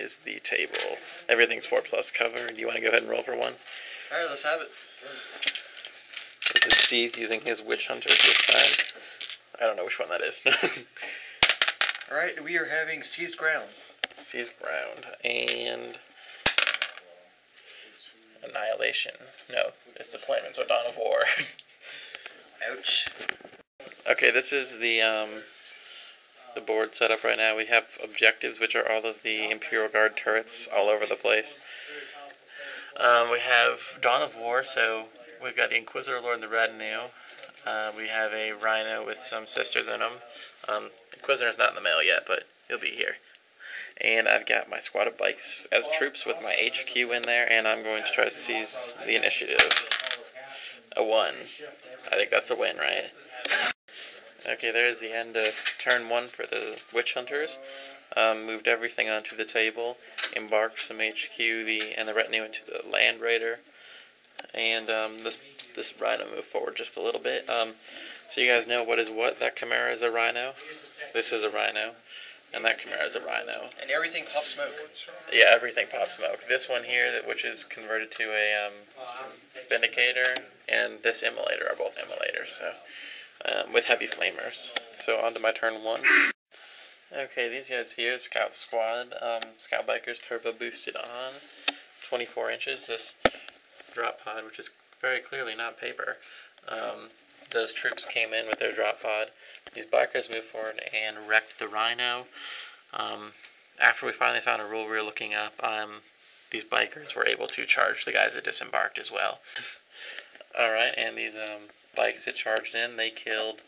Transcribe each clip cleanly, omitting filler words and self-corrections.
is the table. Everything's 4+ cover. Do you want to go ahead and roll for one? Alright, let's have it. This is Steve using his Witch Hunters this time. I don't know which one that is. Alright, we are having Seized Ground. Seized Ground. And Annihilation. No, it's Deployment, so Dawn of War. Ouch. Okay, this is the board set up right now. We have objectives, which are all of the Imperial Guard turrets all over the place. We have Dawn of War, so we've got the Inquisitor Lord and the Retinue. We have a Rhino with some sisters in him. Inquisitor's not in the mail yet, but he'll be here. And I've got my squad of bikes as troops with my HQ in there, and I'm going to try to seize the initiative. A 1. I think that's a win, right? Okay, there's the end of turn 1 for the Witch Hunters. Moved everything onto the table, embarked some HQ and the Retinue into the Land Raider, and this Rhino moved forward just a little bit. So you guys know what is what. That Chimera is a Rhino. This is a Rhino. And that Chimera is a Rhino. And everything pops smoke. Yeah, everything pops smoke. This one here, which is converted to a Vindicator, and this Immolator are both Immolators, so with heavy flamers. So on to my turn 1. Okay, these guys here, Scout Squad, Scout Bikers turbo boosted on 24 inches. This drop pod, which is very clearly not paper. Those troops came in with their drop pod. These bikers moved forward and wrecked the Rhino. After we finally found a rule we were looking up, these bikers were able to charge the guys that disembarked as well. Alright, and these bikes that charged in, they killed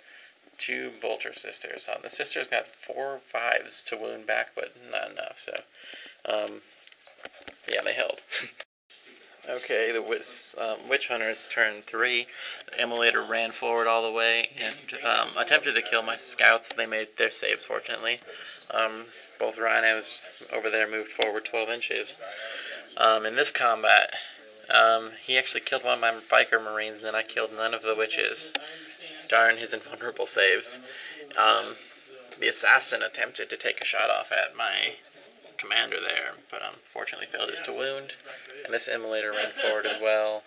2 Bolter sisters. The sisters got 4 5s to wound back, but not enough, so yeah, they held. Okay, the Witch Hunters turn 3. The Immolator ran forward all the way and attempted to kill my scouts. They made their saves, fortunately. Both Rhinos over there moved forward 12 inches. In this combat, he actually killed one of my biker marines, and I killed none of the witches. Darn his invulnerable saves. The assassin attempted to take a shot off at my commander there, but unfortunately failed his to wound. And this Immolator ran forward as well.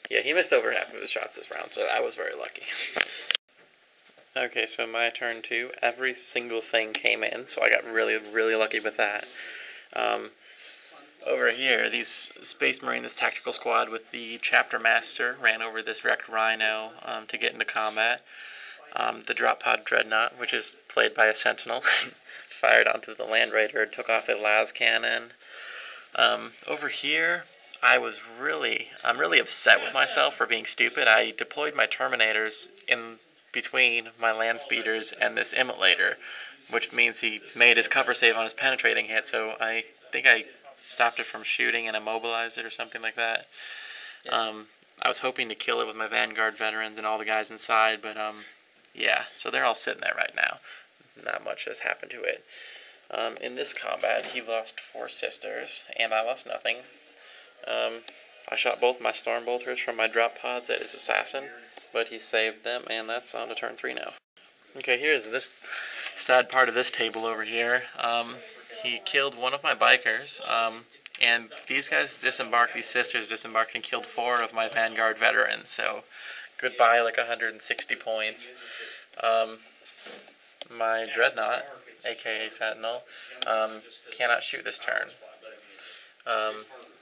Yeah, he missed over half of his shots this round, so I was very lucky. Okay, so my turn 2. Every single thing came in, so I got really, really lucky with that. Over here, these Space Marine, this tactical squad with the Chapter Master, ran over this wrecked Rhino to get into combat. The Drop Pod Dreadnought, which is played by a Sentinel, fired onto the Land Raider and took off a las cannon. Over here, I'm really upset with myself for being stupid. I deployed my Terminators in between my land speeders and this Immolator, which means he made his cover save on his penetrating hit, so I think I stopped it from shooting and immobilized it or something like that. I was hoping to kill it with my Vanguard veterans and all the guys inside, but yeah, so they're all sitting there right now. Not much has happened to it. In this combat, he lost 4 sisters, and I lost nothing. I shot both my Storm Bolters from my drop pods at his assassin, but he saved them, and that's on to turn 3 now. Okay, here's this sad part of this table over here. He killed one of my bikers, and these guys disembarked, these sisters disembarked and killed 4 of my Vanguard veterans, so goodbye like 160 points. My Dreadnought, aka Sentinel, cannot shoot this turn.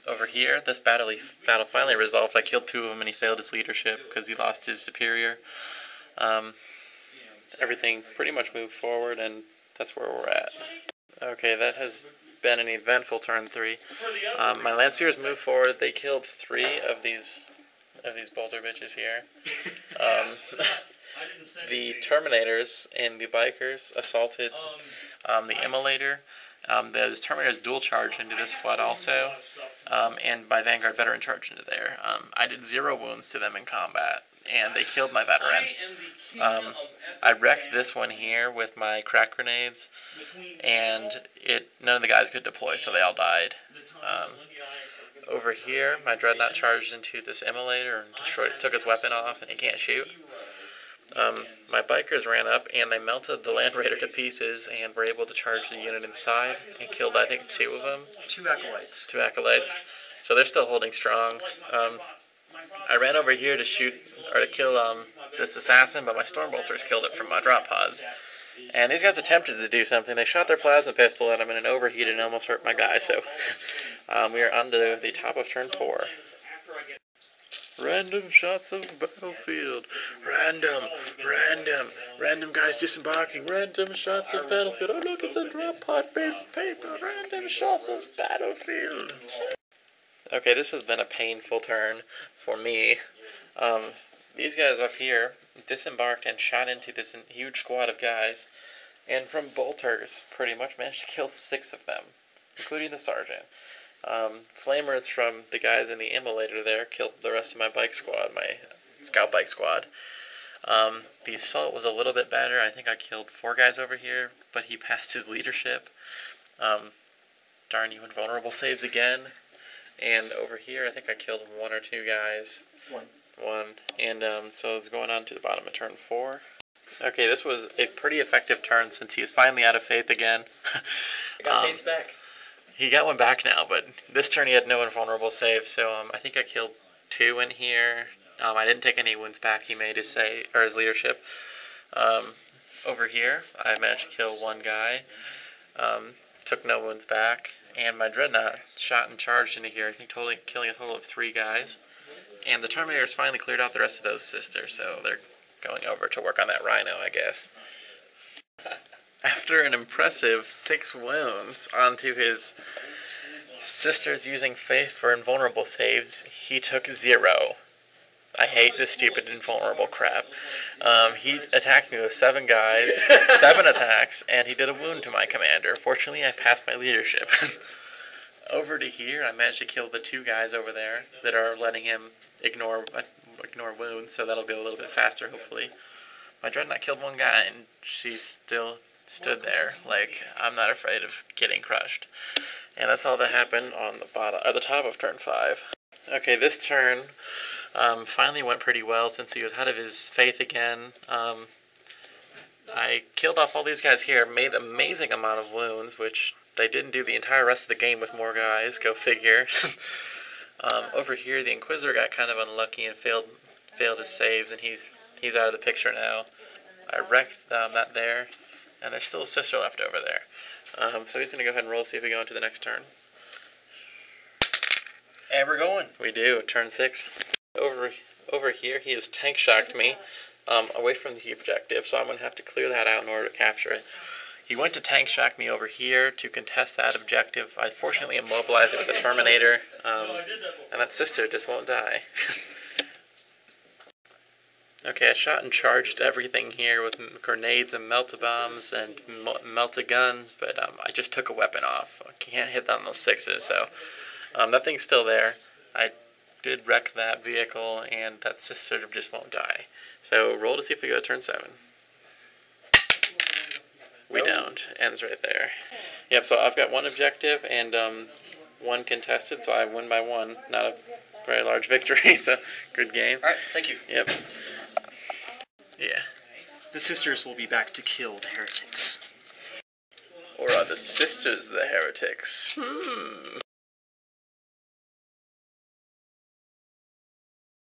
Over here, this battle finally resolved. I killed 2 of them and he failed his leadership because he lost his superior. Everything pretty much moved forward, and that's where we're at. Okay, that has been an eventful turn 3. My Lancers moved forward. They killed 3 of these bolter bitches here. The Terminators and the Bikers assaulted the Immolator. The Terminators dual charged into this squad also, and my Vanguard veteran charged into there. I did 0 wounds to them in combat, and they killed my veteran. I wrecked this one here with my crack grenades, and none of the guys could deploy, so they all died. Over here, my Dreadnought charged into this Immolator and destroyed it, took his weapon off, and he can't shoot. My bikers ran up and they melted the Land Raider to pieces and were able to charge the unit inside and killed, I think, 2 of them. 2 acolytes. 2 acolytes. So they're still holding strong. I ran over here to shoot, or to kill this assassin, but my Stormbolters killed it from my drop pods. And these guys attempted to do something. They shot their plasma pistol at him and it overheated and almost hurt my guy. So we are on to the top of turn 4. Random shots of battlefield. Random guys disembarking. Random shots of battlefield. Oh look, it's a drop pod based paper. Random shots of battlefield. Okay, this has been a painful turn for me. These guys up here disembarked and shot into this huge squad of guys, and from bolters, pretty much managed to kill 6 of them, including the sergeant. Flamers from the guys in the immolator there killed the rest of my bike squad, my scout bike squad. The assault was a little bit better. I think I killed 4 guys over here, but he passed his leadership. Darn you, invulnerable saves again. And over here, I think I killed 1 or 2 guys. One. And so it's going on to the bottom of turn 4. Okay, this was a pretty effective turn since he is finally out of faith again. I got faith back. He got one back now, but this turn he had no invulnerable save, so I think I killed 2 in here. I didn't take any wounds back. He made his save, or his leadership. Over here, I managed to kill 1 guy. Took no wounds back. And my Dreadnought shot and charged into here, I think killing a total of 3 guys. And the Terminators finally cleared out the rest of those sisters, so they're going over to work on that Rhino, I guess. After an impressive 6 wounds onto his sisters using faith for invulnerable saves, he took 0. I hate this stupid invulnerable crap. He attacked me with 7 guys, 7 attacks, and he did a wound to my commander. Fortunately, I passed my leadership. Over to here, I managed to kill the 2 guys over there that are letting him ignore wounds, so that'll go a little bit faster, hopefully. My Dreadnought killed 1 guy, and she still stood there, like, I'm not afraid of getting crushed. And that's all that happened on the bottom, or the top of turn 5. Okay, this turn finally went pretty well since he was out of his faith again. I killed off all these guys here, made an amazing amount of wounds, which they didn't do the entire rest of the game with more guys, go figure. Over here, the Inquisitor got kind of unlucky and failed his saves, and he's out of the picture now. I wrecked that there, and there's still a sister left over there. So he's going to go ahead and roll, see if we go into the next turn. And we're going. We do, turn 6. Over here, he has tank shocked me away from the objective, so I'm going to have to clear that out in order to capture it. He went to tank shock me over here to contest that objective. I fortunately immobilized it with the Terminator, and that sister just won't die. Okay, I shot and charged everything here with grenades and Melta Bombs and Meltaguns, but I just took a weapon off. I can't hit on those 6s, so that thing's still there. I did wreck that vehicle, and that sister just won't die. So roll to see if we go to turn 7. We don't. Ends right there. Yep, so I've got 1 objective and 1 contested, so I win by 1. Not a very large victory, so good game. Alright, thank you. Yep. Yeah. The sisters will be back to kill the heretics. Or are the sisters the heretics?